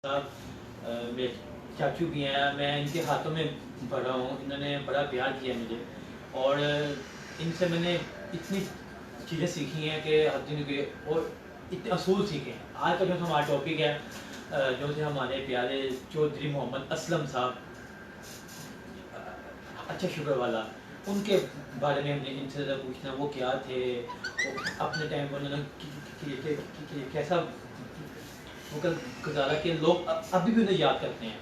صاحب میرے چاچو بھی ہیں، میں ان کے ہاتھوں میں بڑا ہوں، انہوں نے بڑا پیار کیا مجھے اور ان سے میں نے اتنی چیزیں سیکھی ہیں کہ حد نہیں کہ اور اتنے اصول سیکھے ہیں۔ آج کا جو ہمارا ٹاپک ہے جو کہ ہمارے پیارے چودھری محمد اسلم صاحب، اچھا شکر والا، ان کے بارے میں ہم نے ان سے پوچھنا وہ کیا تھے، اپنے ٹائم پر انہوں نے کیسا وہ گزارا کہ لوگ ابھی بھی انہیں یاد کرتے ہیں۔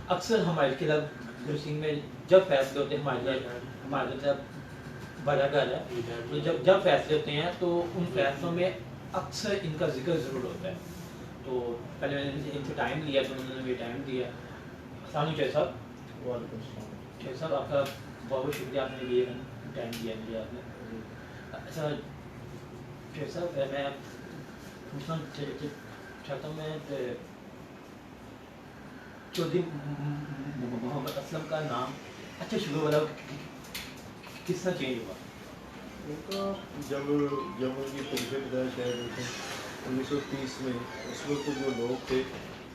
اکثر ہمارے قلعہ گرو سنگھ میں جب فیصلے ہوتے ہیں، ہمارے جب بڑا گھر ہے تو جب فیصلے ہوتے ہیں تو ان فیصلوں میں اکثر ان کا ذکر ضرور ہوتا ہے۔ تو پہلے میں نے ان سے ٹائم لیا تو انہوں نے مجھے ٹائم دیا۔ السلام علیکم صاحب۔ وعلیکم السلام۔ صاحب آپ کا بہت بہت شکریہ، آپ نے یہ ٹائم دیا مجھے آپ نے۔ اچھا صاحب میں پوچھنا چاہتا ہوں، میں چودھری محمد اسلم کا نام اچھا شروع والا کس طرح چینج ہوا؟ ان کا جب ان کی تاریخ پیدائش ہے 1930 میں، اس وقت جو لوگ تھے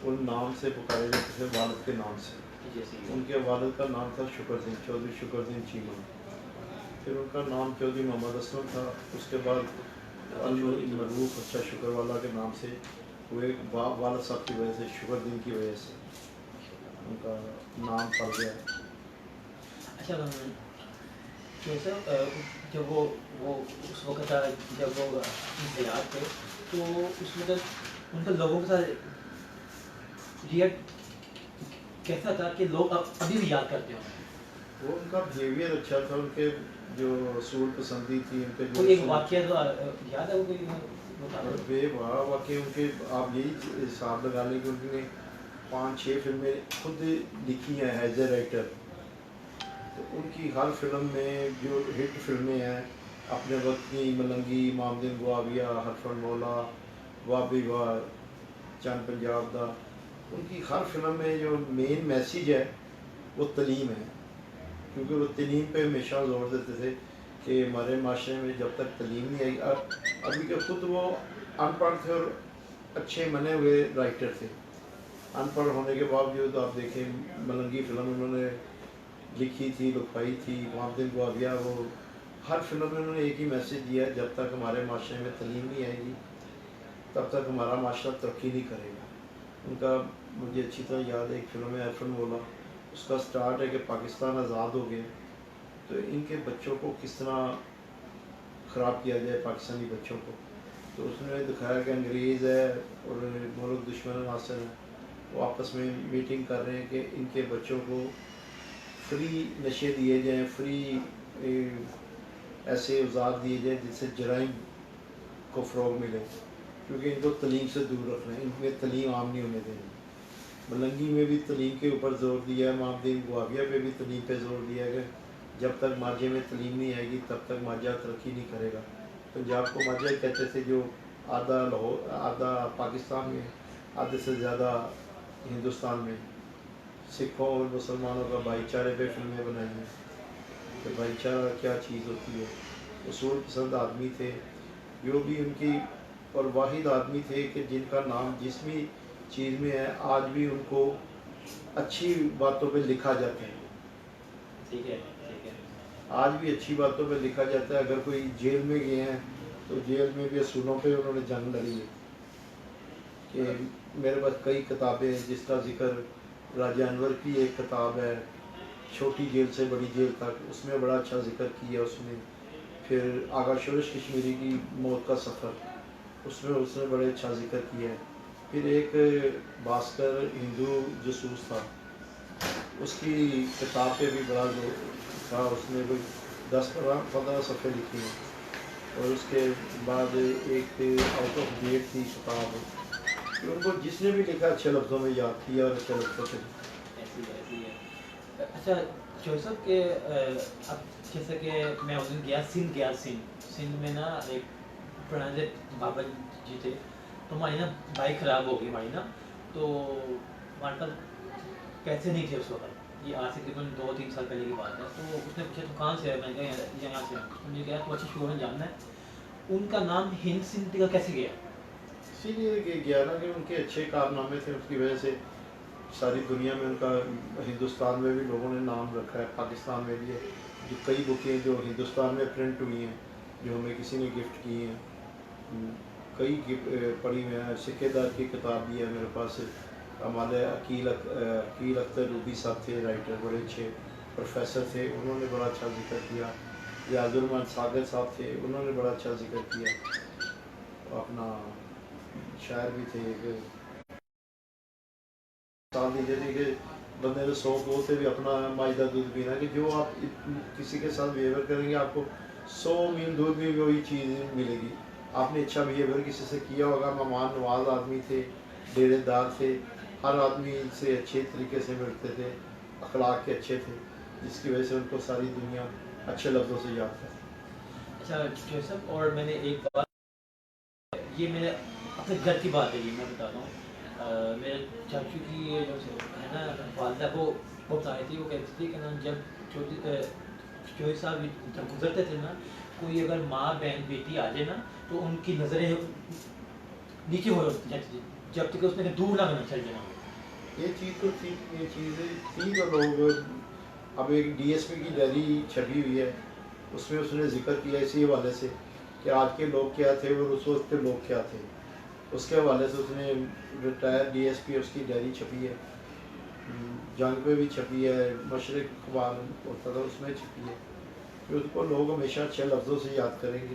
ان نام سے پکارے جاتے تھے، والد کے نام سے۔ ان کے والد کا نام تھا شکر سنگھ، چودھری شکر سنگھ چیمہ۔ پھر ان کا نام چودھری محمد اسلم تھا، اس کے بعد المعروف اچھا شکر والا کے نام سے ہوئے، والد صاحب کی وجہ سے، شکر سنگھ کی وجہ سے ان کا نام پڑ گیا۔ اچھا صاحب جب وہ اس وقت جب وہ انقلاب تھے تو اس وقت ان کا لوگوں کے ساتھ کیسا تھا کہ لوگ ابھی بھی یاد کرتے ہوں؟ وہ ان کا بیہیویئر اچھا تھا، ان کے جو اصول پسندی تھی، ان کے جو کوئی ایک واقعہ تو یاد ہے وہ کوئی بے واہ واقعی ان کے آپ یہی حساب لگا لیں کہ ان نے 5-6 فلمیں خود لکھی ہیں ایز اے رائٹر۔ تو ان کی ہر فلم میں جو ہٹ فلمیں ہیں اپنے وقت کی، ملنگی، امام دین گواویہ، حرفن مولا، واہ بھئی واہ، چند پنجاب دا، ان کی ہر فلم میں جو مین میسیج ہے وہ تعلیم ہے، کیونکہ وہ تعلیم پہ ہمیشہ زور دیتے تھے کہ ہمارے معاشرے میں جب تک تعلیم نہیں آئی، ابھی کہ خود وہ ان پڑھ تھے اور اچھے منے ہوئے رائٹر تھے، ان پڑھ ہونے کے باوجود آپ دیکھیں ملنگی فلم انہوں نے لکھی تھی، لکھوائی تھی، امام دین گواویہ، وہ ہر فلم میں انہوں نے ایک ہی میسیج دیا ہے، جب تک ہمارے معاشرے میں تعلیم نہیں آئے گی تب تک ہمارا معاشرہ ترقی نہیں کرے گا۔ ان کا مجھے اچھی طرح یاد ہے، ایک فلم ہے حرفن مولا، اس کا سٹارٹ ہے کہ پاکستان آزاد ہو گیا تو ان کے بچوں کو کس طرح خراب کیا جائے، پاکستانی بچوں کو۔ تو اس نے دکھایا کہ انگریز ہے اور ملک دشمن عناصر ہیں، وہ آپس میں میٹنگ کر رہے ہیں کہ ان کے بچوں کو فری نشے دیے جائیں، فری ایسے اوزار دیے جائیں جس سے جرائم کو فروغ ملے، کیونکہ ان کو تعلیم سے دور رکھنا ہے، ان میں تعلیم عام نہیں ہونے دینی۔ ملنگی میں بھی تعلیم کے اوپر زور دیا ہے، امام دین گواویہ پہ بھی تعلیم پہ زور دیا ہے کہ جب تک ماجھے میں تعلیم نہیں آئے گی تب تک ماجھا ترقی نہیں کرے گا۔ پنجاب کو ماجھا کہتے تھے، جو آدھا لاہور، آدھا پاکستان میں، آدھے سے زیادہ ہندوستان میں، سکھوں اور مسلمانوں کا بھائی چارے پہ فلمیں بنائی ہیں کہ بھائی چارہ کیا چیز ہوتی ہے۔ اصول پسند آدمی تھے، جو بھی ان کی، اور واحد آدمی تھے کہ جن کا نام جس بھی چیز میں ہے آج بھی ان کو اچھی باتوں پہ لکھا جاتا ہے۔ ٹھیک ہے آج بھی اچھی باتوں پہ لکھا جاتا ہے۔ اگر کوئی جیل میں گئے ہیں تو جیل میں بھی اصولوں پہ انہوں نے جنگ لڑی ہے کہ میرے پاس کئی کتابیں ہیں، جس کا ذکر راجہ انور کی ایک کتاب ہے، چھوٹی جیل سے بڑی جیل تک، اس میں بڑا اچھا ذکر کیا اس نے۔ پھر آغا شورش کشمیری کی موت کا سفر، اس نے بڑے اچھا ذکر کیا ہے۔ پھر ایک بھاسکر ہندو جاسوس تھا، اس کی کتاب پہ بھی بڑا تھا، اس نے کوئی 10-15 صفحے لکھی ہیں۔ اور اس کے بعد ایک آؤٹ آف ڈیٹ تھی کتاب، کہ ان کو جس نے بھی لکھا اچھے لفظوں میں یاد کیا اور اچھے لفظوں سے۔ ایسی ہے۔ اچھا جو صاحب کہ اب جیسے کہ میں اس دن گیا سندھ میں نا، ایک پرانے بابا جی تھے، تو ہماری نا بائک خراب ہو گئی ہماری نا، تو ہمارے پاس پیسے نہیں تھے اس وقت، یہ آج سے تقریباً 2-3 سال پہلے کی بات ہے۔ تو اس نے پوچھا تو کہاں سے ہے، میں نے کہا یہاں سے ہوں۔ مجھے کہا تو اچھا شو میں جاننا ہے، ان کا نام ہند سندھ کا کیسے گیا؟ اسی لیے کہ گیا نا کہ ان کے اچھے کارنامے تھے، اس کی وجہ سے ساری دنیا میں ان کا، ہندوستان میں بھی لوگوں نے نام رکھا ہے، پاکستان میں بھی ہے، جو کئی بکیں جو ہندوستان میں پرنٹ ہوئی ہیں جو ہمیں کسی نے گفٹ کی ہیں، کئی پڑھی ہوئی ہیں، سکھے دار کی کتاب بھی ہے میرے پاس، ہمارے عقیل اختر روبی صاحب تھے رائٹر، بڑے اچھے پروفیسر تھے، انہوں نے بڑا اچھا ذکر کیا، ریاض الرحمان ساگر صاحب تھے، انہوں نے بڑا اچھا ذکر کیا، اپنا شاعر بھی تھے ایک مثال دیجیے تھے کہ بندے نے 100 بولتے بھی اپنا ماجدہ دودھ پینا، کہ جو آپ کسی کے ساتھ بیہیویئر کریں گے آپ کو 100 میل دودھ بھی وہی چیز ملے گی. آپ نے اچھا بیہیویئر کسی سے کیا ہوگا، مہمان نواز آدمی تھے، ڈیرے دار تھے، ہر آدمی سے اچھے طریقے سے ملتے تھے، اخلاق کے اچھے تھے، جس کی وجہ سے ان کو ساری دنیا اچھے لفظوں سے یاد کرتی. اچھا جوسف، اور میں نے ایک بات، یہ میرے اپنے گھر کی بات ہے، یہ میں بتا رہا ہوں، میرے چاچو کی یہ جو ہے نا والدہ، وہ بتائی تھی، وہ کہتی تھی کہ نا جب چوہے صاحب جب گزرتے تھے نا، کوئی اگر ماں بہن بیٹی آ جائے نا تو ان کی نظریں نیچے ہو جاتی تھی جب تک اس نے دور نہ چل جانا. یہ چیز تو تھی، یہ چیزیں تھی تو لوگ، اب ایک ڈی ایس پی کی ڈائری چھپی ہوئی ہے، اس میں اس نے ذکر کیا اسی حوالے سے کہ آج کے لوگ کیا تھے اور اس وقت کے لوگ کیا تھے، اس کے حوالے سے اس نے ریٹائر ڈی ایس پی، اس کی ڈائری چھپی ہے، جنگ پہ بھی چھپی ہے، مشرق اخبار ہوتا تھا اس میں چھپی ہے، کہ اس کو لوگ ہمیشہ اچھے لفظوں سے یاد کریں گے.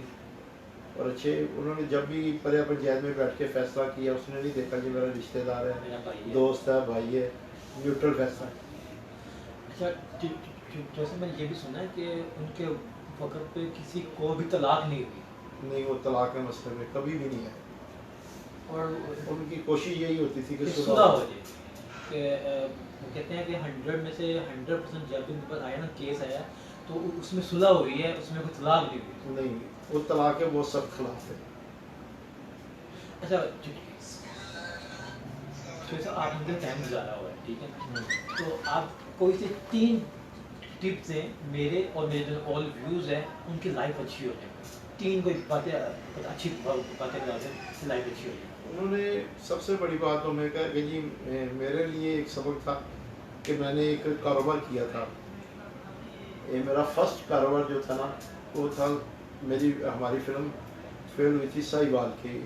اور اچھے، انہوں نے جب بھی پریا پنچایت میں بیٹھ کے فیصلہ کیا، اس نے نہیں دیکھا کہ میرا رشتہ دار ہے، دوست ہے، بھائی ہے، نیوٹرل فیصلہ. اچھا جیسے میں نے یہ بھی سنا ہے کہ ان کے وقت پہ کسی کو بھی طلاق نہیں ہوئی. نہیں، وہ طلاق کے مسئلے میں کبھی بھی نہیں ہے، اور ان کی کوشش یہی ہوتی تھی کہ صلح ہو جائے، کہ وہ کہتے ہیں کہ 100 میں سے 100% جب ان پر آیا نا کیس آیا تو اس میں صلح ہوئی ہے، اس میں کوئی طلاق نہیں ہوئی. نہیں، وہ طلاق کے بہت سخت خلاف ہے. اچھا آپ ان کا ٹائم گزارا ہوا ہے، ٹھیک ہے، تو آپ کوئی سے 3 ٹپس ہیں میرے اور میرے جو آل ویوز ہیں ان کی لائف اچھی ہو جائے، 3 کوئی باتیں اچھی باتیں بتا دیں لائف اچھی ہو جائے. انہوں نے سب سے بڑی بات تو میں کہا کہ جی میرے لیے ایک سبق تھا کہ میں نے ایک کاروبار کیا تھا، یہ میرا فرسٹ کاروبار جو تھا نا وہ تھا، ہماری فلم فیل ہوئی تھی ساہیوال کی،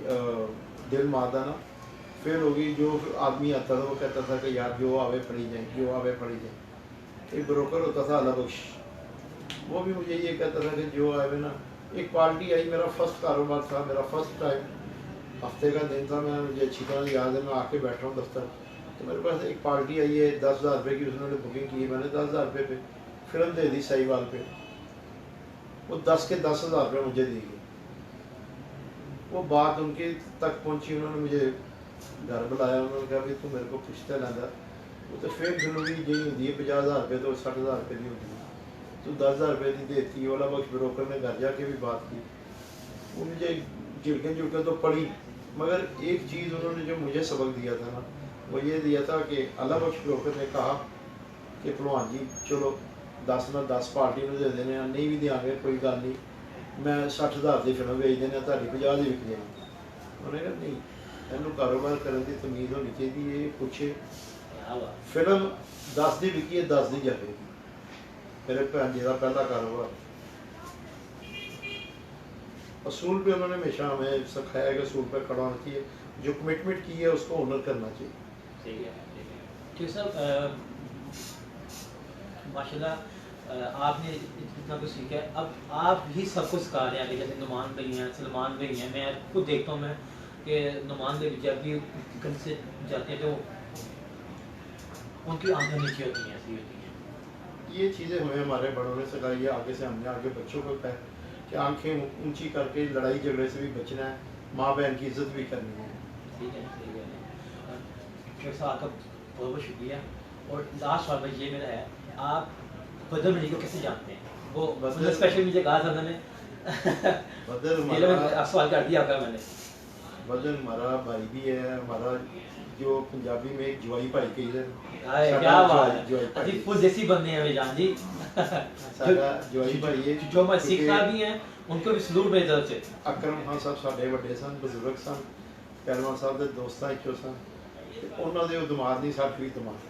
دل مادانہ فیل ہو گئی. جو آدمی آتا تھا وہ کہتا تھا کہ یار جو آوے پڑھی جائیں، جو آوے پڑھی جائیں. ایک بروکر ہوتا تھا اللہ بخش، وہ بھی مجھے یہ کہتا تھا کہ جو آئے نا، ایک پارٹی آئی، میرا فرسٹ کاروبار تھا، میرا فرسٹ ٹائم، ہفتے کا دن تھا، مجھے اچھی طرح یاد ہے، میں آ کے بیٹھا ہوں دفتر، تو میرے پاس ایک پارٹی آئی ہے 10,000 روپے کی، انہوں نے بکنگ کی، میں نے 10,000 روپے پہ فلم دے دی ساہیوال پہ، وہ 10 کے 10,000 روپے مجھے دی گئی. وہ بات ان کے تک پہنچی، انہوں نے مجھے گھر بلایا، انہوں نے کہا بھی تو میرے کو پوچھتا لینا، وہ تو پھر فلم بھی یہی ہوتی ہے 50,000 روپے تو 60,000 روپے نہیں ہوتی، تو 10,000 روپے دی دیتی. اولا بخش بروکر نے گھر جا کے بھی بات کی، وہ مجھے جھڑکیں تو پڑی، مگر ایک چیز انہوں نے جو مجھے سبق دیا تھا نا وہ یہ دیا تھا کہ اللہ بخش بروکر نے کہا کہ پلوان جی چلو 10 نہ 10 پارٹی میں دے دینے، نہیں بھی دیا گے کوئی گل نہیں، میں 60,000 کی فلم بھیج دینا، تاری 50 کی وک جائے. انہوں نے کہا نہیں، یہ کاروبار کرنے کی تمیز ہونی چاہیے، یہ پوچھے فلم 10 کی وکی ہے 10 کی جائے گی. میرے بھن جی کا پہلا کاروبار، اصول پہ انہوں نے ہمیشہ ہمیں سکھایا کہ اصول پہ کھڑا ہونا چاہیے، جو کمٹمنٹ کی ہے اس کو آنر کرنا چاہیے. ٹھیک ہے ٹھیک ہے صاحب، ماشاء اللہ آپ نے اتنا کچھ سیکھا ہے، اب آپ ہی سب کو سکھا رہے ہیں کہ جیسے نعمان بھائی ہیں، سلمان بھائی ہیں، میں خود دیکھتا ہوں میں کہ نعمان بھائی جب بھی گھر سے جاتے ہیں تو ان کی آنکھیں نیچے ہوتی ہیں، ایسی ہوتی ہیں. یہ چیزیں ہمیں ہمارے بڑوں نے سکھائی ہے، آگے سے ہم نے آگے بچوں کو کہا کہ آنکھیں اونچی کر کے لڑائی جھگڑے سے بھی بچنا ہے، ماں بہن کی عزت بھی کرنی ہے. ٹھیک ہے ٹھیک ہے، ڈاکٹر صاحب آپ کا بہت بہت شکریہ. اور لاسٹ سوال میں یہ میرا ہے، آپ بدر منی کو کیسے جانتے ہیں؟ وہ اسپیشل مجھے کہا تھا میں نے، بدر سوال کر دیا آپ کا میں نے. بدر ہمارا بھائی بھی ہے، ہمارا جو پنجابی میں ایک جوائی بھائی کہی ہے، کیا بات ہے، فل دیسی بندے ہیں میرے جان جی، جوائی بھائی ہے، جو ہمارے سکھ صاحب بھی ہیں ان کو بھی سلوٹ میری طرف سے. اکرم خان صاحب ساڈے بڑے سن، بزرگ سن، ਪਹਿਲਵਾਨ ਸਾਹਿਬ ਦੇ ਦੋਸਤਾਂ ਵਿੱਚੋਂ ਸਨ ਤੇ ਉਹਨਾਂ ਦੇ ਉਹ ਦਿਮਾਗ ਦੀ ਸਾਡੀ ਵੀ ਦਿਮਾਗ